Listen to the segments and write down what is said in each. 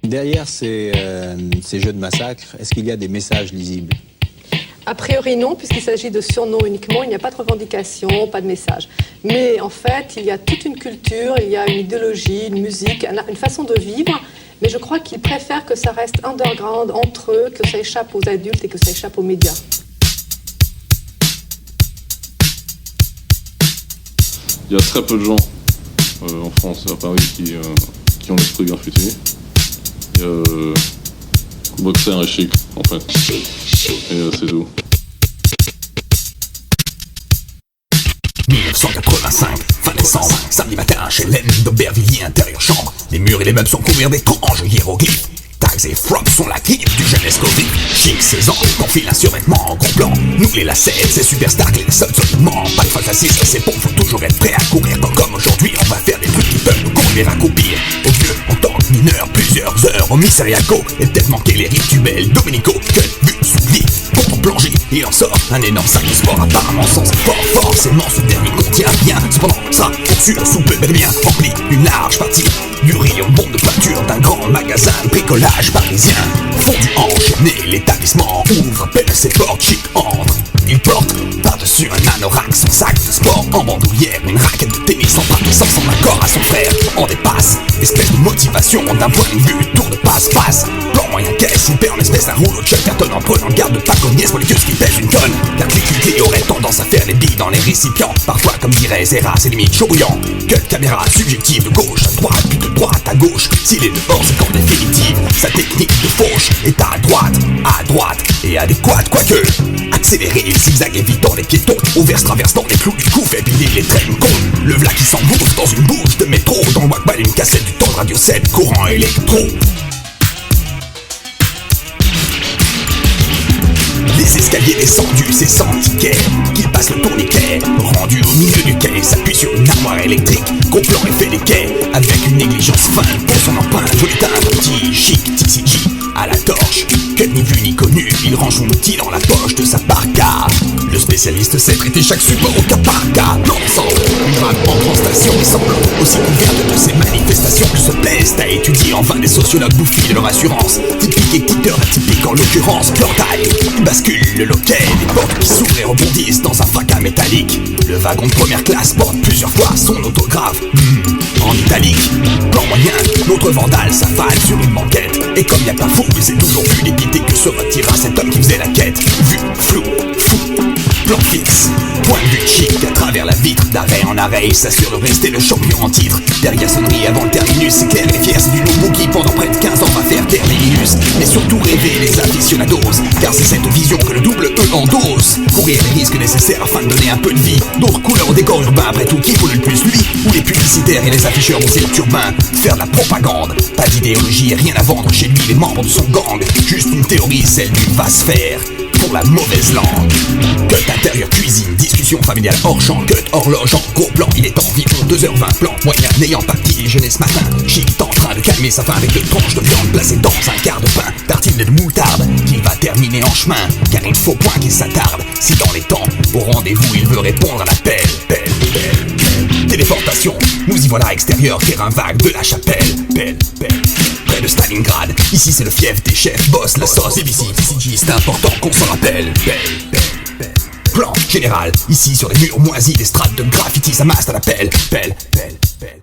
Derrière ces jeux de massacre, est-ce qu'il y a des messages lisibles ? A priori non, puisqu'il s'agit de surnoms uniquement, il n'y a pas de revendication, pas de message. Mais en fait, il y a toute une culture, il y a une idéologie, une musique, une façon de vivre, mais je crois qu'ils préfèrent que ça reste underground entre eux, que ça échappe aux adultes et que ça échappe aux médias. Il y a très peu de gens en France, à Paris, qui ont l'esprit graffiti. Il y a Boxer et Chic, en fait. Et c'est tout. 1985, fin décembre, samedi matin, chez Len d'Aubervilliers, intérieur chambre. Les murs et les meubles sont couverts d'étranges hiéroglyphes. Tags et frops sont la clip du jeune escovite. Chic, 16 ans, confile un survêtement en gros plan. Nous les lacets, c'est Superstar, les seuls solidement. Pas de fantasisme, c'est bon, faut toujours être prêt à courir. Comme aujourd'hui, on va faire des trucs qui peuvent nous conduire à croupir. Au vieux, en tant que mineur, plusieurs heures au Miseriaco. Et peut-être manquer les rituels Domenico, que but s'oublie. Pour ton plongée, il en sort un énorme sac de sport. Apparemment sans effort, forcément ce dernier contient bien. Cependant, ça, pour sûr, soupe bel et bien rempli une large partie du rayon bombe de peinture d'un grand magasin de bricolage parisien. Fondu enchaîné, l'établissement ouvre à peine ses portes, Chic entre. Il porte par-dessus un anorak son sac de sport en bandoulière, une raquette de tennis empruntée sans son accord à son frère. En dépasse, espèce de motivation d'un point de vue, tour de passe-passe. Plan moyen caisse, il perd en espèce un rouleau de Chuck Carton en prenant garde de pas cognaise pour les kiosques qui pèsent une tonne. La clé aurait tendance à faire les billes dans les récipients. Parfois, comme dirait Zera, c'est limite chaud bouillant. Que de caméra subjective de gauche à droite, puis de droite à gauche. S'il est dehors, c'est qu'en définitive, sa technique de fauche est à droite et adéquate, quoique accéléré, il zigzag évitant les piétons. Ouvert traversant les clous du cou, fait piler les traînes con. Le v'là qui s'embourse dans une bouche de métro. Dans le Walkman, une cassette du temps de Radio 7, courant électro. Les escaliers descendus, c'est sans ticket qu'il passe le tourniquet. Rendu au milieu du quai, s'appuie sur une armoire électrique. Complant et fait des quais avec une négligence feinte. Pour son empreinte, veut éteindre un petit Chic TCG à la torche. Que ni vu ni connu, il range son outil dans la poche de sa parka. Le spécialiste sait traiter chaque support au cas par cas. L'ensemble, une rame en grande station, il semble aussi couverte de ces manifestations que se plaisent à étudier en vain des sociologues bouffis de leur assurance. Typique et titeur atypique en l'occurrence, leur taille bascule le loquet, les portes qui s'ouvrent et rebondissent dans un fracas métallique. Le wagon de première classe porte plusieurs fois son autographe en italique. Plan moyen, l'autre vandale s'affale sur une banquette. Et comme y a pas fou, c'est toujours vu dépité que se retira cet homme qui faisait la quête. Vue, flou, fou, plan fixe. Point de vue Chic à travers la vitre, d'arrêt en arrêt, il s'assure de rester le champion en titre. Derrière sonnerie avant le terminus, c'est clair et fier, c'est du loup qui pendant près de 15 ans va faire taire les minus. Mais surtout rêver les aficionados, car c'est cette vision que le double E endosse. Courir les risques nécessaires afin de donner un peu de vie. D'autres couleurs au décor urbain, après tout qui pollue le plus, lui ou les publicitaires et les afficheurs aussi le turbin. Faire de la propagande, pas d'idéologie et rien à vendre chez lui, les membres de son gang. Juste une théorie, celle du va-se-faire pour la mauvaise langue. Cut intérieur cuisine, discussion familiale hors champ, cut horloge en gros plan. Il est environ 2h20, plan moyen n'ayant pas petit déjeuner ce matin. Chic est en train de calmer sa faim avec deux tranches de viande placées dans un quart de pain. Tartine de moutarde qu'il va terminer en chemin, car il faut point qu'il s'attarde. Si dans les temps, au rendez-vous il veut répondre à l'appel. Téléportation, nous y voilà extérieur, terrain vague de la chapelle. Près de Stalingrad, ici c'est le fief des chefs, boss, la sauce, ABC, TCG, c'est important qu'on s'en rappelle. Plan général, ici sur les murs moisis, des strates de graffiti s'amassent à la pelle.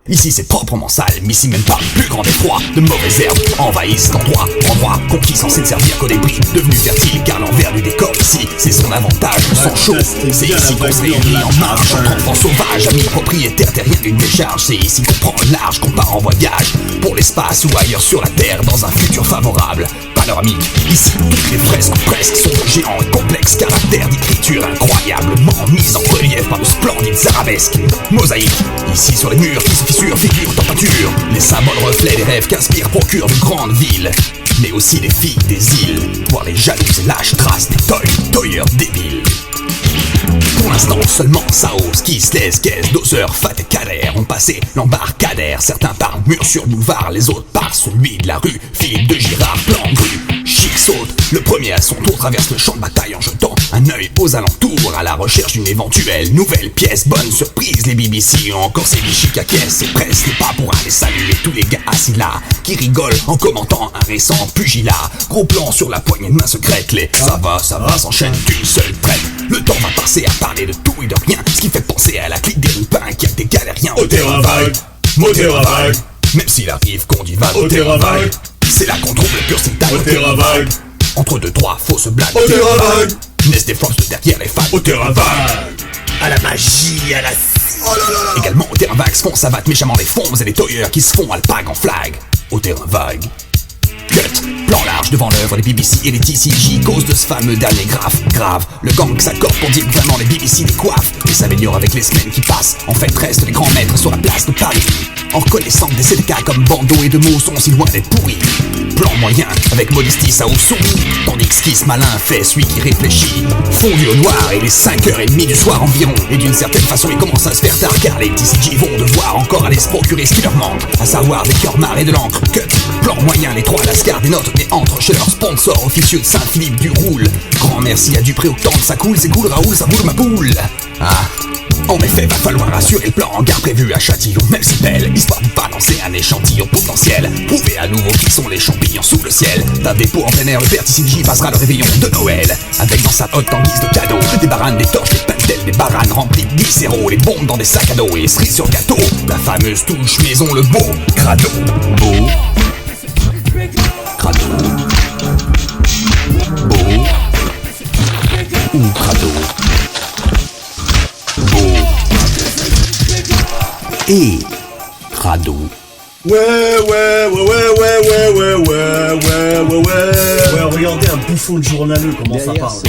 Ici c'est proprement sale, mais ici même pas le plus grand effroi. De mauvaises herbes envahissent l'endroit, endroit conquis censé ne servir qu'au débris. Devenu fertile car l'envers du décor ici, c'est son avantage, le sang chaud. C'est ici qu'on se réunit en marche, entre enfants sauvages, amis propriétaires terriens d'une décharge. C'est ici qu'on prend le large, qu'on part en voyage, pour l'espace ou ailleurs sur la terre, dans un futur favorable. Panoramique, ici toutes les fresques ou presque sont de géants et complexes caractères d'écriture incroyablement mises en relief par de splendides arabesques. Mosaïque, ici sur les murs qui se fissurent, figurent en peinture. Les symboles reflets des rêves qu'inspirent, procurent de grandes villes, mais aussi les filles des îles, voir les jalouses et lâches traces des toyeurs débiles. Pour l'instant seulement ça ose, qui se laisse caisse, doseurs, fat et cadère ont passé l'embarcadère. Certains par mur sur boulevard, les autres par celui de la rue. Philippe de Girard, plan de rue, Chic saute. Le premier à son tour traverse le champ de bataille en jetant un œil aux alentours, à la recherche d'une éventuelle nouvelle pièce. Bonne surprise, les BBC ont encore ces bichis à caisse et pressent les pas pour aller saluer tous les gars assis là, qui rigolent en commentant un récent pugilat. Gros plan sur la poignée de main secrète, les ça va s'enchaîne d'une seule traite. Le temps va passer à parler de tout et de rien, ce qui fait penser à la clique des lupins qui a des galériens au terrain vague, au terrain vague. Même s'il arrive qu'on divague au terrain vague, c'est là qu'on trouve le pur syntaxe au terrain vague. Entre deux, trois fausses blagues au terrain vague, naissent des flops de derrière les fans au terrain vague. À la magie, à la... Oh là là là. Également au terrain vague se font s'abattre méchamment les fonds et les toyeurs qui se font alpagues en flag au terrain vague. Cut, plan large devant l'œuvre, les BBC et les TCJ, cause de ce fameux dernier grave. Le gang s'accorde pour dire que vraiment les BBC décoiffent et s'améliorent avec les semaines qui passent. En fait, restent les grands maîtres sur la place de Paris, en reconnaissant que des CDK comme Bando et de mots sont si loin d'être pourris. Plan moyen, avec modestie ça au souris, tandis que ce qui se malin fait celui qui réfléchit. Fondu au noir et les 5h30 du soir environ, et d'une certaine façon ils commencent à se faire tard, car les TCJ vont devoir encore aller se procurer ce qui leur manque, à savoir des cœurs marres et de l'encre. Cut, plan moyen, les trois lascars des notes et entrent chez leur sponsor officieux de Saint-Philippe du Roule. Grand merci à Dupré autant que ça coule, c'est cool Raoul, ça roule ma poule. Ah, en effet, va falloir assurer le plan en gare prévu à Châtillon, même si belle, histoire de balancer un échantillon potentiel. Prouver à nouveau qui sont les champignons sous le ciel. D'un dépôt en plein air, le père TCJ passera le réveillon de Noël, avec dans sa hotte en guise de cadeau des baranes, des torches, des pastels, des baranes remplies de glycéro, les bombes dans des sacs à dos et cerises sur gâteau. La fameuse touche maison, le beau crado. Beau crado. Beau ou crado. Et crado. Ouais, regardez un bouffon de journaleux, comment ça Derrière parle.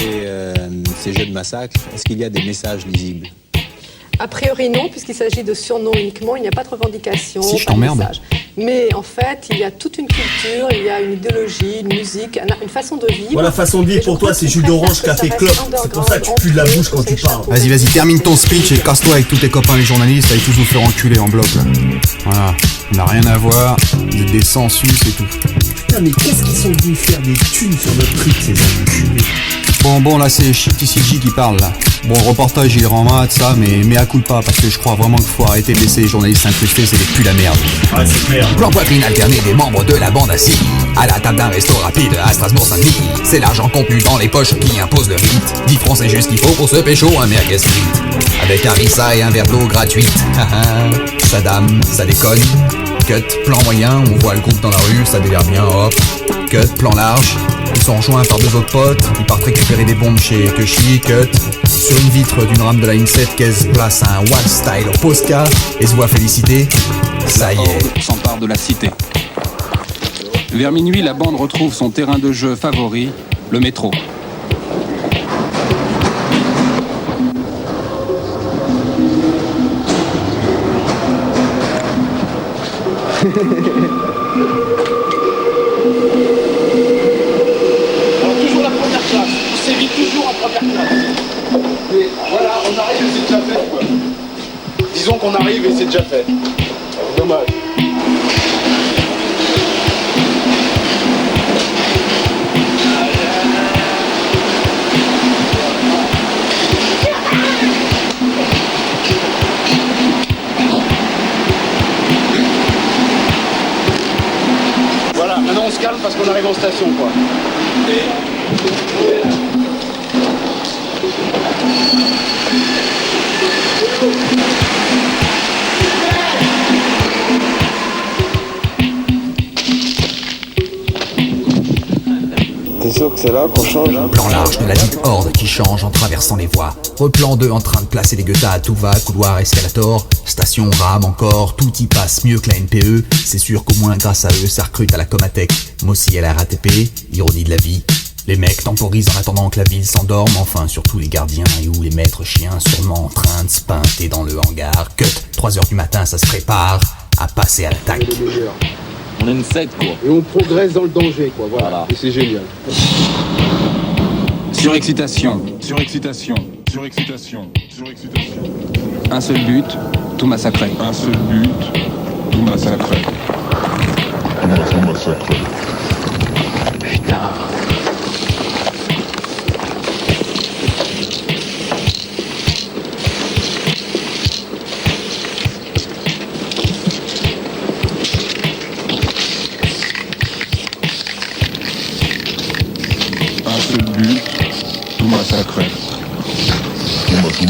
ces jeux de massacre, est-ce qu'il y a des messages lisibles? A priori non, puisqu'il s'agit de surnoms uniquement, il n'y a pas de revendication, Si je pas de t'emmerde. message. Mais en fait, il y a toute une culture, il y a une idéologie, une musique, une façon de vivre. Voilà, façon de Et vivre je pour crois toi, c'est qu'on jus préfère d'orange, que ça café, reste clope. C'est pour ça que tu pues de la bouche quand tu parles. Vas-y, termine ton speech et casse-toi avec tous tes copains les journalistes, allez tous vous faire enculer en bloc là. Voilà, on n'a rien à voir, vous êtes des sensus et tout. Putain, mais qu'est-ce qu'ils sont venus faire des thunes sur notre truc, ces enculés. Bon, là c'est Shit TCJ qui parle là. Bon, le reportage il rend mat, ça, mais à coup pas, parce que je crois vraiment qu'il faut arrêter de laisser les journalistes s'incruster, c'est des plus la merde. Ouais, c'est clair. Plan poitrine alterné des membres de la bande assis à la table d'un resto rapide à Strasbourg-Saint-Denis. C'est l'argent contenu dans les poches qui impose le rite. 10 francs c'est juste qu'il faut pour se pécho un merguez frite, avec harissa et un verre d'eau gratuite. Saddam, ça déconne. Cut, plan moyen, on voit le groupe dans la rue, ça délire bien, hop. Cut, plan large, ils sont rejoints par deux autres potes, ils partent récupérer des bombes chez Keshi. Cut, sur une vitre d'une rame de la INSET, Kez place un Wild Style Posca et se voit félicité. Ça y est. Horde s'empare de la cité. Vers minuit, la bande retrouve son terrain de jeu favori, le métro. Alors toujours la première classe, on sévit toujours en première classe. Mais voilà, on arrive et c'est déjà fait quoi. Disons qu'on arrive et c'est déjà fait. Dommage. Voilà, maintenant on se calme parce qu'on arrive en station quoi. T'es sûr que c'est là qu'on change? Plan large de la dite horde qui change en traversant les voies. Replan 2 en train de placer les guettas à tout va, couloir, escalator. Station rame encore, tout y passe mieux que la NPE. C'est sûr qu'au moins grâce à eux ça recrute à la Comatec, Mossi à la RATP, ironie de la vie. Les mecs temporisent en attendant que la ville s'endorme, enfin surtout les gardiens et ou les maîtres chiens sûrement en train de se pinter dans le hangar. Cut, 3h du matin ça se prépare à passer à l'attaque. On est une secte quoi. Et on progresse dans le danger quoi, voilà. Et c'est génial. Surexcitation. Surexcitation, surexcitation, surexcitation. Un seul but, tout massacrer. Un seul but, tout massacrer. Tout massacrer. Putain.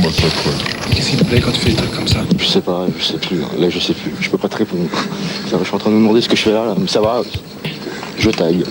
moi ça quoi. Qu'est-ce qui te plaît quand tu fais des trucs comme ça? Je sais pas, je sais plus. Là, je sais plus. Je peux pas te répondre. Je suis en train de me demander ce que je fais là. Mais ça va. Je taille.